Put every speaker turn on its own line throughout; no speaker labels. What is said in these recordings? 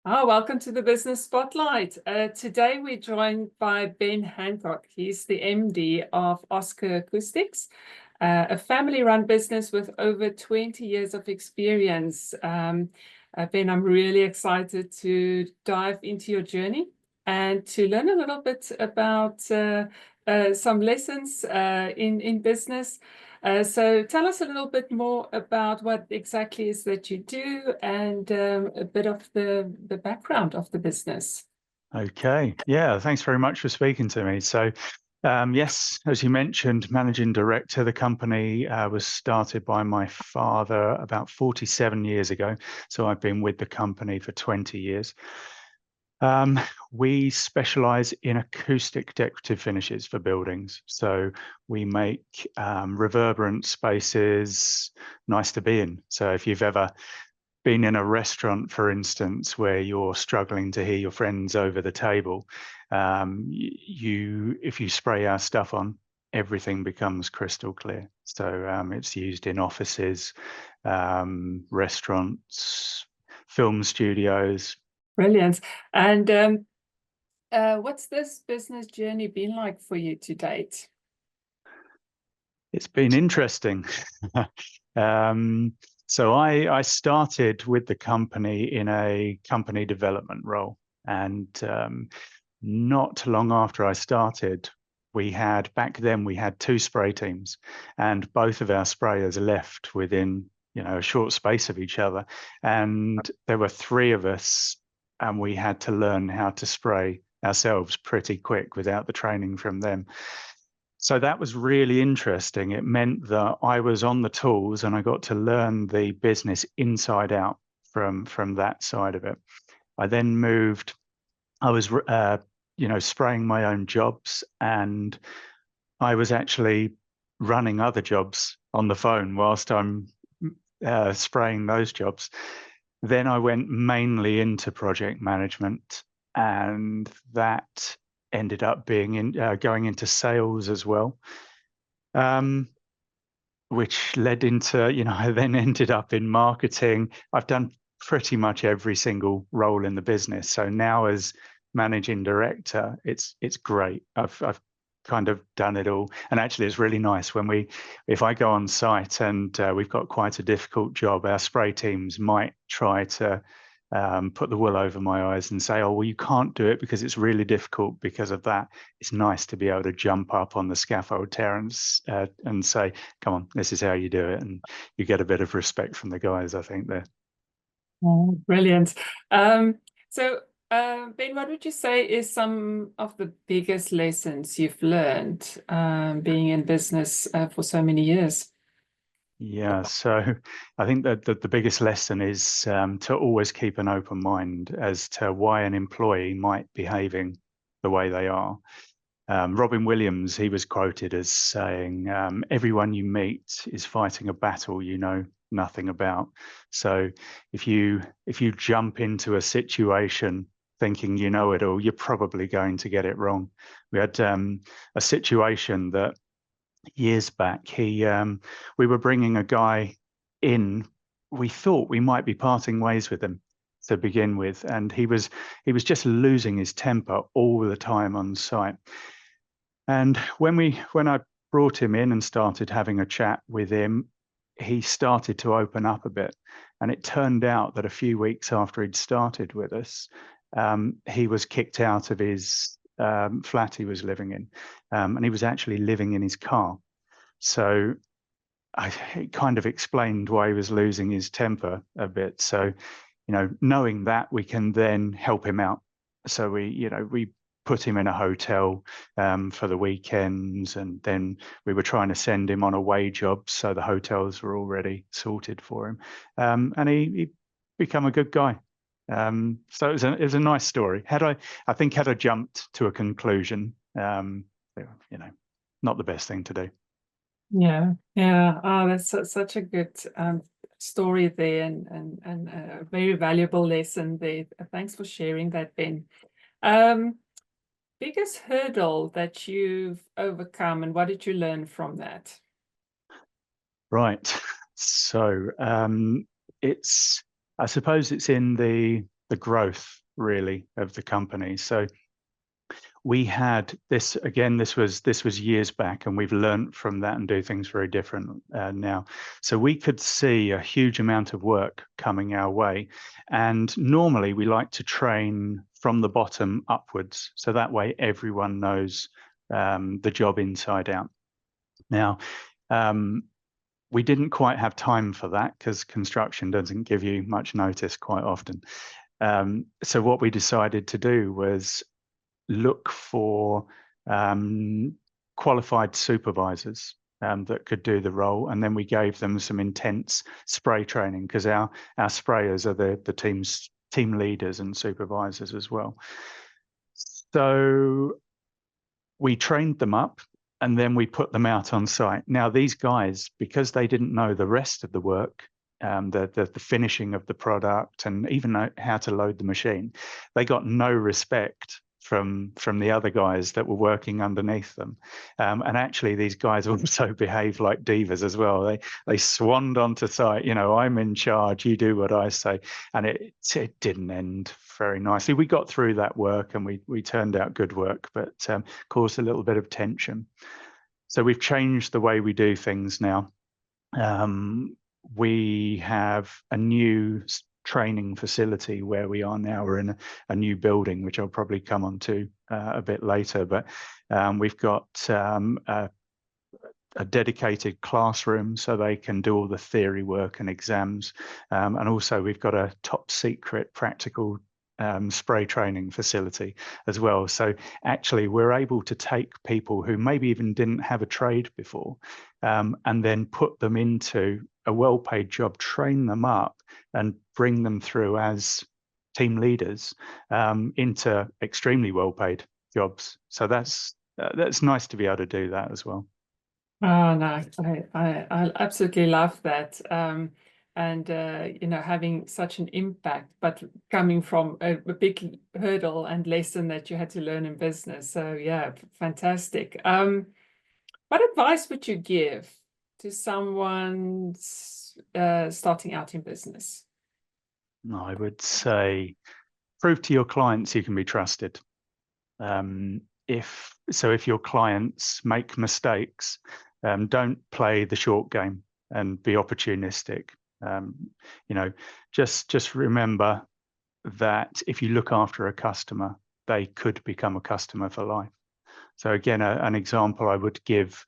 Welcome to the Business Spotlight. Today we're joined by Ben Hancock. He's the MD of Oscar Acoustics, a family-run business with over 20 years of experience. Ben, I'm really excited to dive into your journey and to learn a little bit about some lessons in business. So tell us a little bit more about what exactly is that you do and a bit of the background of the business.
Okay. Yeah, thanks very much for speaking to me. So, yes, as you mentioned, managing director, the company was started by my father about 47 years ago. So I've been with the company for 20 years. We specialize in acoustic decorative finishes for buildings. So we make reverberant spaces nice to be in. So if you've ever been in a restaurant, for instance, where you're struggling to hear your friends over the table, if you spray our stuff on, everything becomes crystal clear. So it's used in offices, restaurants, film studios.
Brilliant. And what's this business journey been like for you to date?
It's been interesting. So I started with the company in a company development role, and not long after I started, back then we had two spray teams, and both of our sprayers left within a short space of each other, and there were three of us, and we had to learn how to spray ourselves pretty quick without the training from them. So that was really interesting. It meant that I was on the tools and I got to learn the business inside out from that side of it. I then moved. I was spraying my own jobs, and I was actually running other jobs on the phone whilst I'm spraying those jobs. Then I went mainly into project management, and that ended up being going into sales as well, which led into, I then ended up in marketing. I've done pretty much every single role in the business. So now as managing director, it's great. I've kind of done it all. And actually it's really nice if I go on site and we've got quite a difficult job, our spray teams might try to put the wool over my eyes and say, oh, well, you can't do it because it's really difficult because of that. It's nice to be able to jump up on the scaffold, Terence, and say, come on, this is how you do it. And you get a bit of respect from the guys, I think, there.
Oh, brilliant. Ben, what would you say is some of the biggest lessons you've learned being in business for so many years?
Yeah, so I think that the biggest lesson is to always keep an open mind as to why an employee might be behaving the way they are. Robin Williams, he was quoted as saying, everyone you meet is fighting a battle you know nothing about. So if you jump into a situation thinking you know it all, you're probably going to get it wrong. We had a situation that years back, we were bringing a guy in. We thought we might be parting ways with him to begin with, and he was just losing his temper all the time on site. And when I brought him in and started having a chat with him, he started to open up a bit. And it turned out that a few weeks after he'd started with us, he was kicked out of his flat he was living in, and he was actually living in his car. So it kind of explained why he was losing his temper a bit. So, knowing that, we can then help him out. So we put him in a hotel for the weekends, and then we were trying to send him on away jobs, so the hotels were already sorted for him, and he become a good guy. So it was a nice story. Had I jumped to a conclusion, not the best thing to do.
Yeah. Oh, that's such a good story there, and a very valuable lesson there. Thanks for sharing that, Ben. Biggest hurdle that you've overcome, and what did you learn from that?
Right. So I suppose it's in the the growth really of the company. So we had this again. This was years back, and we've learned from that and do things very different now. So we could see a huge amount of work coming our way, and normally we like to train from the bottom upwards, so that way everyone knows the job inside out. Now, we didn't quite have time for that because construction doesn't give you much notice quite often. So what we decided to do was look for qualified supervisors that could do the role, and then we gave them some intense spray training, because our sprayers are the team leaders and supervisors as well. So we trained them up, and then we put them out on site. Now these guys, because they didn't know the rest of the work, the finishing of the product, and even how to load the machine, they got no respect from the other guys that were working underneath them. And actually these guys also behave like divas as well. They swanned onto site, you know, I'm in charge, you do what I say. And it didn't end very nicely. We got through that work, and we turned out good work, but caused a little bit of tension. So we've changed the way we do things now. We have a new training facility where we are now. We're in a new building, which I'll probably come on to a bit later, but we've got a dedicated classroom so they can do all the theory work and exams, and also we've got a top secret practical spray training facility as well. So actually we're able to take people who maybe even didn't have a trade before, and then put them into a well-paid job, train them up, and bring them through as team leaders into extremely well-paid jobs. So that's nice to be able to do that as well.
Oh no, I absolutely love that. And you know, having such an impact, but coming from a big hurdle and lesson that you had to learn in business. So yeah, fantastic. What advice would you give to someone starting out in business?
I would say prove to your clients you can be trusted. If your clients make mistakes, don't play the short game and be opportunistic. You know, just remember that if you look after a customer, they could become a customer for life. So again, an example I would give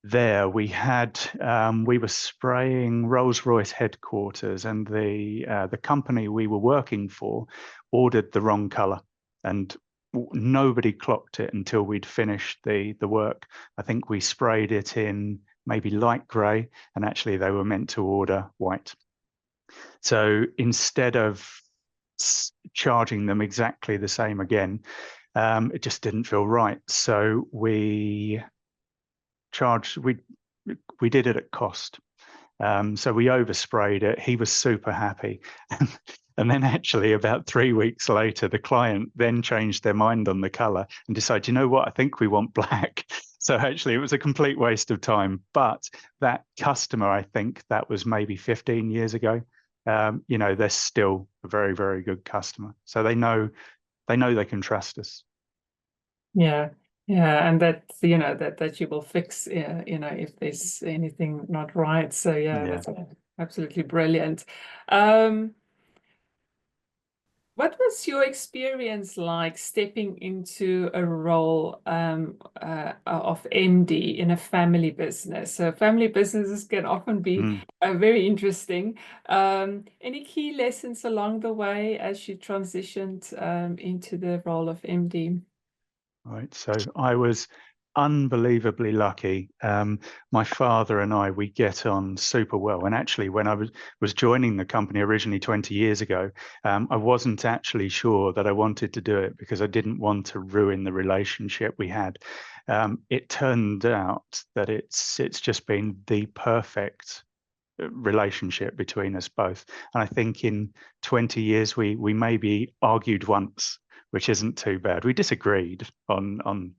there, we were spraying Rolls-Royce headquarters, and the company we were working for ordered the wrong color, and nobody clocked it until we'd finished the work. I think we sprayed it in maybe light gray, and actually they were meant to order white. So instead of charging them exactly the same again, it just didn't feel right. So we did it at cost. So we oversprayed it. He was super happy. And then actually about 3 weeks later, the client then changed their mind on the color and decided, you know what, I think we want black. So actually it was a complete waste of time. But that customer, I think that was maybe 15 years ago. You know, they're still a very, very good customer. So they know they can trust us.
Yeah. Yeah, and that, you know, that you will fix, you know, if there's anything not right. So yeah, that's absolutely brilliant. What was your experience like stepping into a role of MD in a family business? So family businesses can often be very interesting. Any key lessons along the way as you transitioned into the role of MD?
Right. So I was unbelievably lucky. My father and we get on super well. And actually, when I was joining the company originally 20 years ago, I wasn't actually sure that I wanted to do it because I didn't want to ruin the relationship we had. It turned out that it's just been the perfect relationship between us both. And I think in 20 years, we maybe argued once, which isn't too bad. We disagreed on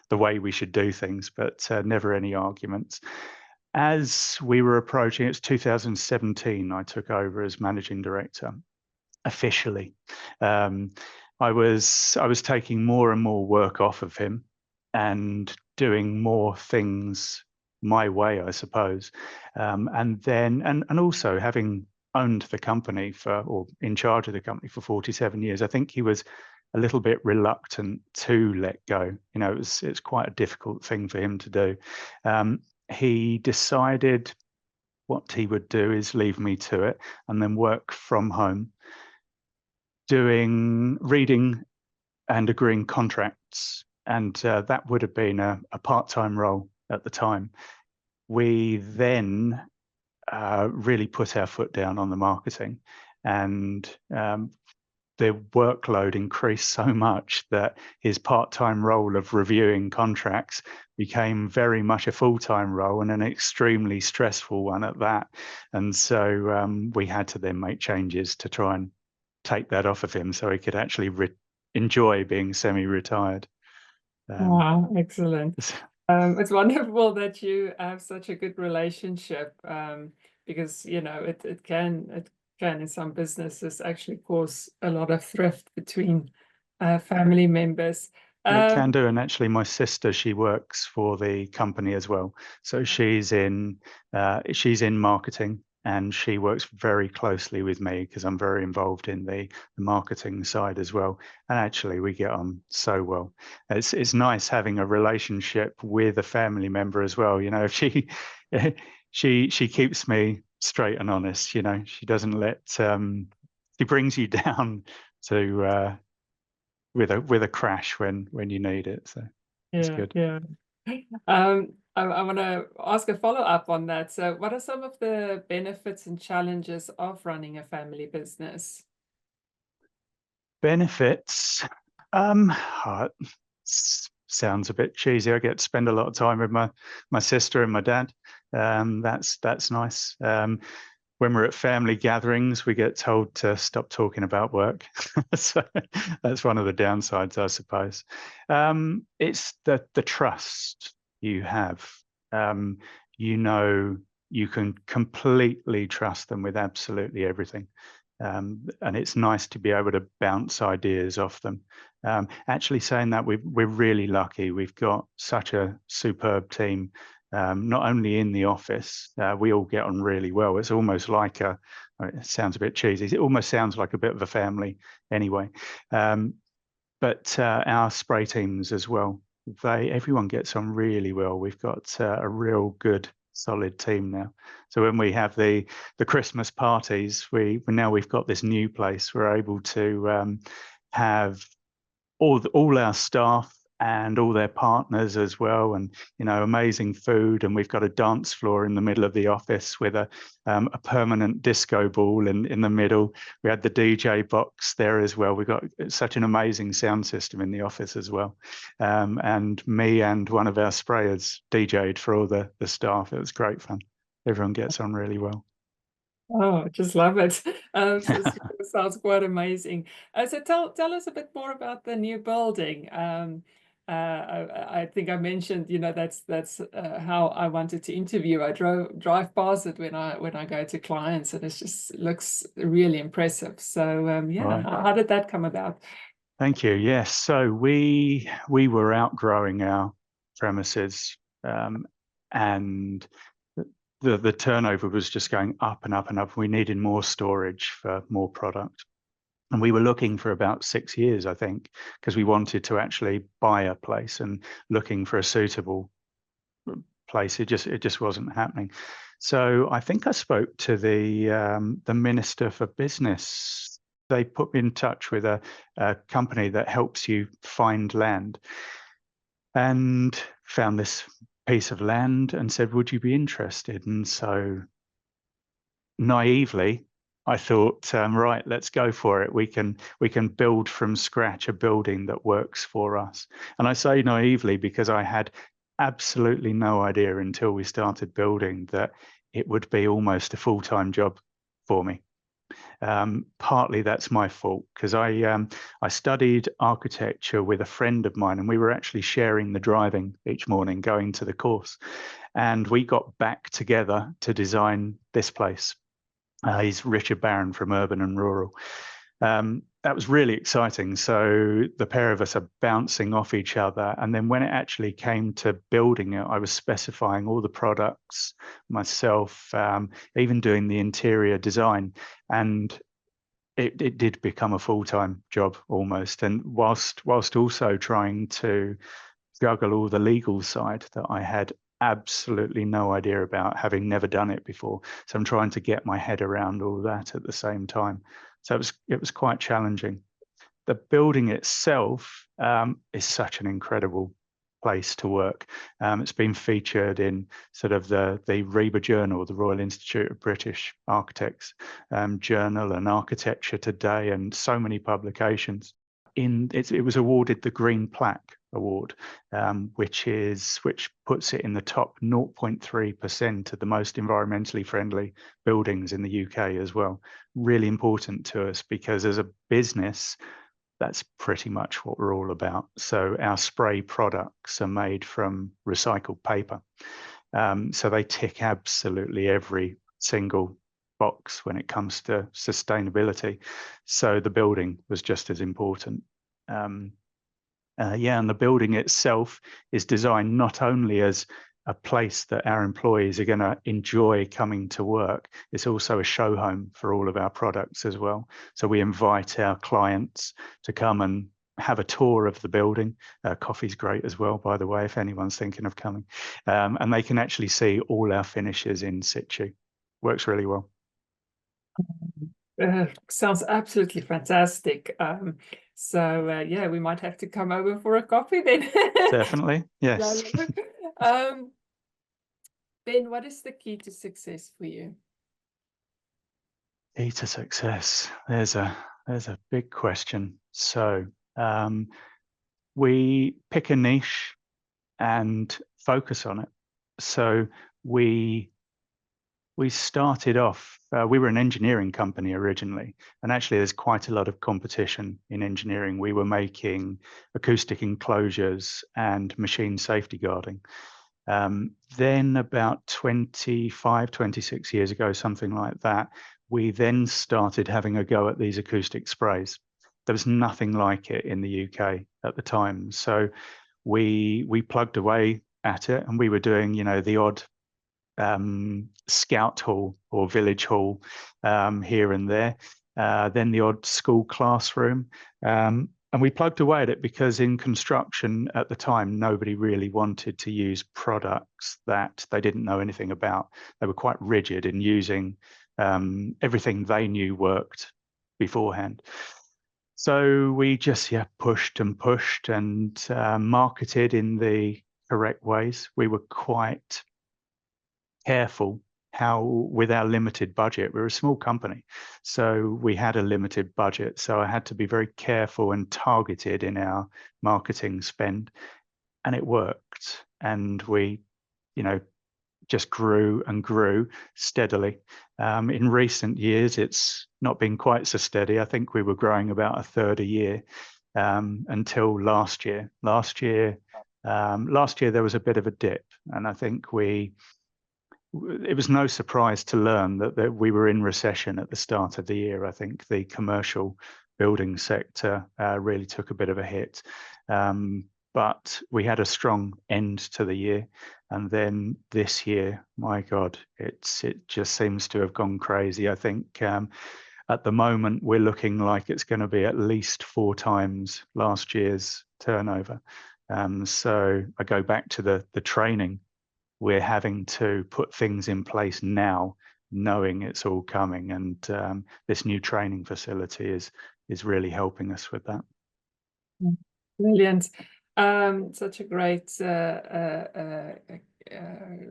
the way we should do things, but never any arguments. As we were approaching, it's 2017, I took over as managing director. officially. I was taking more and more work off of him and doing more things my way, I suppose. And then and also having owned the company or in charge of the company for 47 years, I think he was a little bit reluctant to let go. You know, it's quite a difficult thing for him to do. He decided what he would do is leave me to it and then work from home, reading and agreeing contracts. And that would have been a part-time role at the time. We then really put our foot down on the marketing, and the workload increased so much that his part-time role of reviewing contracts became very much a full-time role, and an extremely stressful one at that. And so we had to then make changes to try and take that off of him so he could actually enjoy being semi-retired.
Wow, excellent. It's wonderful that you have such a good relationship, because you know it can in some businesses actually cause a lot of thrift between family members.
It can do, and actually my sister, she works for the company as well. So she's in marketing, and she works very closely with me because I'm very involved in the marketing side as well. And actually we get on so well. It's nice having a relationship with a family member as well. You know, if she keeps me straight and honest, you know, she doesn't let she brings you down to with a crash when you need it. So it's good.
Yeah. I want to ask a follow-up on that. So what are some of the benefits and challenges of running a family business?
Benefits. Sounds a bit cheesy. I get to spend a lot of time with my sister and my dad. That's nice. When we're at family gatherings, we get told to stop talking about work. So that's one of the downsides, I suppose. It's the trust you have. You know, you can completely trust them with absolutely everything. And it's nice to be able to bounce ideas off them. Actually saying that, we're really lucky. We've got such a superb team. Not only in the office, we all get on really well. It's almost like it sounds a bit cheesy. It almost sounds like a bit of a family anyway. But our spray teams as well, everyone gets on really well. We've got a real good, solid team now. So when we have the Christmas parties, we've got this new place. We're able to have all our staff and all their partners as well, and you know, amazing food. And we've got a dance floor in the middle of the office with a permanent disco ball in the middle. We had the DJ box there as well. We've got such an amazing sound system in the office as well. And me and one of our sprayers DJ'd for all the staff. It was great fun. Everyone gets on really well.
Oh, I just love it. It sounds quite amazing. So tell us a bit more about the new building. I think I mentioned, you know, that's how I wanted to interview. I drive past it when I go to clients, and it just looks really impressive. So yeah,
Right.
how did that come about?
Thank you. Yes, so we were outgrowing our premises, and the turnover was just going up and up and up. We needed more storage for more product. And we were looking for about 6 years, I think, because we wanted to actually buy a place, and looking for a suitable place. It just wasn't happening. So I think I spoke to the Minister for Business. They put me in touch with a company that helps you find land, and found this piece of land and said, would you be interested? And so naively, I thought, right, let's go for it. We can build from scratch a building that works for us. And I say naively because I had absolutely no idea until we started building that it would be almost a full-time job for me. Partly that's my fault, because I studied architecture with a friend of mine, and we were actually sharing the driving each morning going to the course. And we got back together to design this place. He's Richard Barron from Urban and Rural. That was really exciting. So the pair of us are bouncing off each other. And then when it actually came to building it, I was specifying all the products myself, even doing the interior design. And it did become a full-time job almost. And whilst also trying to juggle all the legal side that I had absolutely no idea about, having never done it before. So I'm trying to get my head around all that at the same time. So it was quite challenging. The building itself is such an incredible place to work. It's been featured in sort of the RIBA Journal, the Royal Institute of British Architects Journal, and Architecture Today, and so many publications. It was awarded the Green Plaque Award, which puts it in the top 0.3% of the most environmentally friendly buildings in the UK as well. Really important to us, because as a business, that's pretty much what we're all about. So our spray products are made from recycled paper. So they tick absolutely every single box when it comes to sustainability. So the building was just as important. And the building itself is designed not only as a place that our employees are going to enjoy coming to work, it's also a show home for all of our products as well. So we invite our clients to come and have a tour of the building. Coffee's great as well, by the way, if anyone's thinking of coming. And they can actually see all our finishes in situ. Works really well.
Sounds absolutely fantastic. Yeah, we might have to come over for a coffee then.
Definitely, yes.
Ben, what is the key to success for you?
Key to success. There's a big question. So we pick a niche and focus on it. So we started off, we were an engineering company originally, and actually there's quite a lot of competition in engineering. We were making acoustic enclosures and machine safety guarding. Then about 25, 26 years ago, something like that, we then started having a go at these acoustic sprays. There was nothing like it in the UK at the time. So we plugged away at it, and we were doing, the odd scout hall or village hall here and there, then the odd school classroom. And we plugged away at it because in construction at the time, nobody really wanted to use products that they didn't know anything about. They were quite rigid in using everything they knew worked beforehand. So we just pushed and pushed and marketed in the correct ways. We were quite careful how, with our limited budget, we're a small company, so we had a limited budget. So I had to be very careful and targeted in our marketing spend, and it worked. And we, just grew and grew steadily. In recent years, it's not been quite so steady. I think we were growing about a third a year until last year. Last year, there was a bit of a dip, and I think it was no surprise to learn that we were in recession at the start of the year. I think the commercial building sector really took a bit of a hit. But we had a strong end to the year. And then this year, my God, it just seems to have gone crazy. I think at the moment, we're looking like it's going to be at least 4 times last year's turnover. So I go back to the training. We're having to put things in place now, knowing it's all coming. And this new training facility is really helping us with that.
Brilliant. Such a great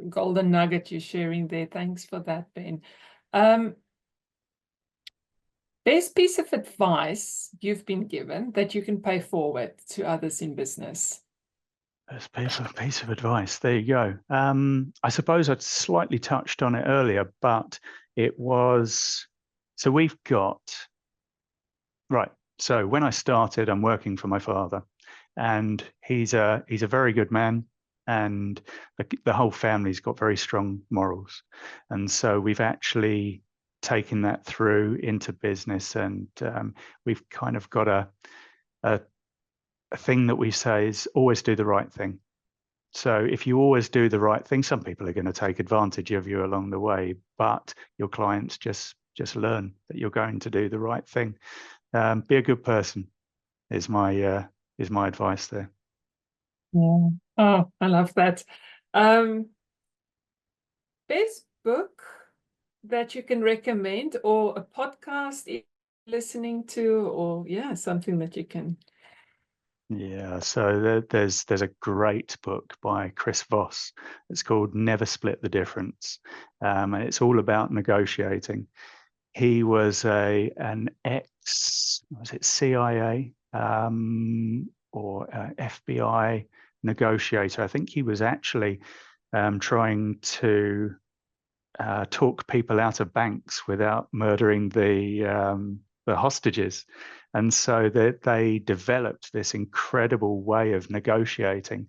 golden nugget you're sharing there. Thanks for that, Ben. Best piece of advice you've been given that you can pay forward to others in business?
Best piece of advice. There you go. I suppose I'd slightly touched on it earlier, but it was, so we've got, right. So when I started, I'm working for my father, and he's a very good man, and the whole family's got very strong morals. And so we've actually taking that through into business. And we've kind of got a thing that we say is always do the right thing. So if you always do the right thing, some people are going to take advantage of you along the way, but your clients just learn that you're going to do the right thing. Be a good person is my advice there.
Yeah. Oh, I love that. Best book that you can recommend, or a podcast you're listening to, or yeah, something that you can.
Yeah, so there's a great book by Chris Voss. It's called Never Split the Difference, and it's all about negotiating. He was an ex, was it CIA or FBI negotiator? I think he was actually trying to talk people out of banks without murdering the hostages. And so they developed this incredible way of negotiating.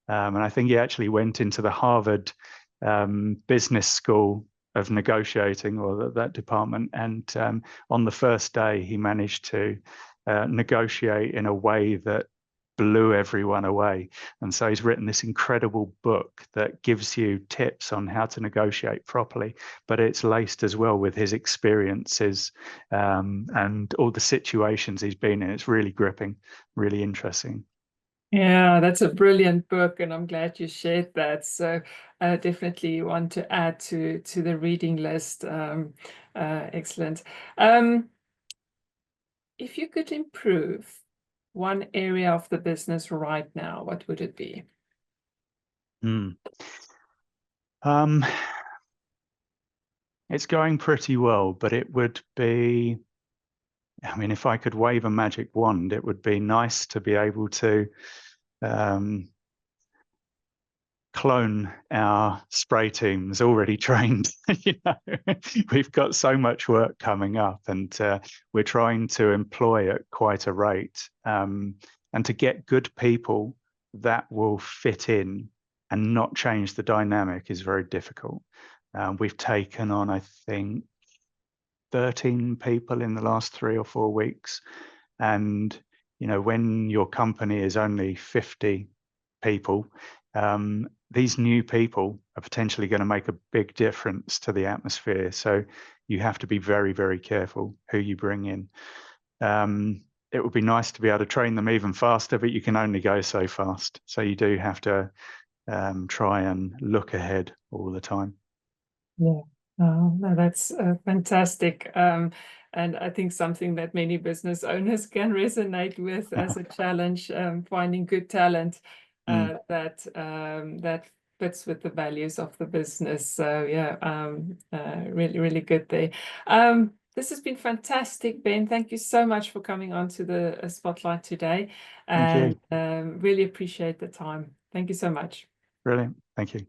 And I think he actually went into the Harvard Business School of negotiating, or that department. And on the first day, he managed to negotiate in a way that blew everyone away. And so he's written this incredible book that gives you tips on how to negotiate properly, but it's laced as well with his experiences and all the situations he's been in. It's really gripping, really interesting.
Yeah, that's a brilliant book, and I'm glad you shared that. So definitely want to add to the reading list. Excellent. If you could improve one area of the business right now, what would it be?
It's going pretty well, but it would be, I mean, if I could wave a magic wand, it would be nice to be able to clone our spray teams already trained. We've got so much work coming up, and we're trying to employ at quite a rate, and to get good people that will fit in and not change the dynamic is very difficult. We've taken on, I think, 13 people in the last 3 or 4 weeks, and when your company is only 50 people, these new people are potentially going to make a big difference to the atmosphere. So you have to be very, very careful who you bring in. It would be nice to be able to train them even faster, but you can only go so fast. So you do have to try and look ahead all the time.
Yeah, oh, no, that's fantastic. And I think something that many business owners can resonate with as a challenge, finding good talent that fits with the values of the business. So yeah, really, really good there. This has been fantastic, Ben. Thank you so much for coming on to the spotlight today,
Thank you.
and really appreciate the time. Thank you so much.
Brilliant. Thank you.